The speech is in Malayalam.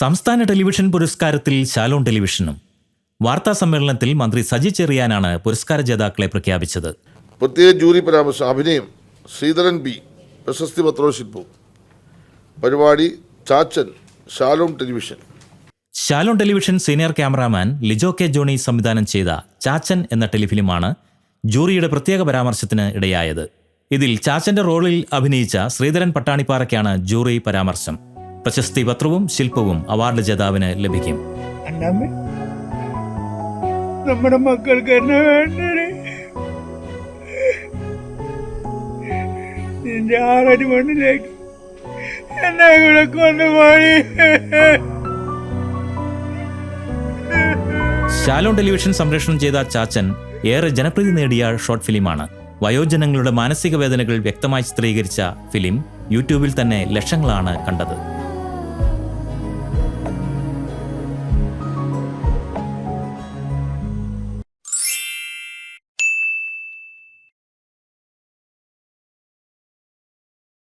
സംസ്ഥാന ടെലിവിഷൻ പുരസ്കാരത്തിൽ ശാലോൺ ടെലിവിഷനും. വാർത്താ സമ്മേളനത്തിൽ മന്ത്രി സജി ചെറിയാനാണ് പുരസ്കാര ജേതാക്കളെ പ്രഖ്യാപിച്ചത്. പ്രത്യേക ജൂറി പരാമർശം അഭിനയം ശ്രീധരൻ ബി, പ്രശസ്തി പത്രവും ശില്പവും. പരിപാടി Chachan, Shalom television. Shalom television senior cameraman Lijo K Johny സംവിധാനം ചെയ്ത ചാച്ചൻ എന്ന ടെലിഫിലിമാണ് ജൂറിയുടെ പ്രത്യേക പരാമർശത്തിന് ഇടയായത്. ഇതിൽ ചാച്ചന്റെ റോളിൽ അഭിനയിച്ച ശ്രീധരൻ പട്ടാണിപ്പാറയ്ക്കാണ് ജൂറി പരാമർശം. പ്രശസ്തി പത്രവും ശില്പവും അവാർഡ് ജേതാവിന് ലഭിക്കും. നമ്മുടെ മക്കൾക്ക് എന്നെ വേണ്ടേ? നിന്റെ 6 അടി മണ്ണിലേക്ക് എന്നെ കൂടെ കൊണ്ടുപോയി. ശാലോൺ ടെലിവിഷൻ സംപ്രേഷണം ചെയ്ത ചാച്ചൻ ഏറെ ജനപ്രീതി നേടിയ ഷോർട്ട് ഫിലിമാണ്. വയോജനങ്ങളുടെ മാനസിക വേദനകൾ വ്യക്തമായി ചിത്രീകരിച്ച ഫിലിം യൂട്യൂബിൽ തന്നെ ലക്ഷങ്ങളാണ് കണ്ടത്.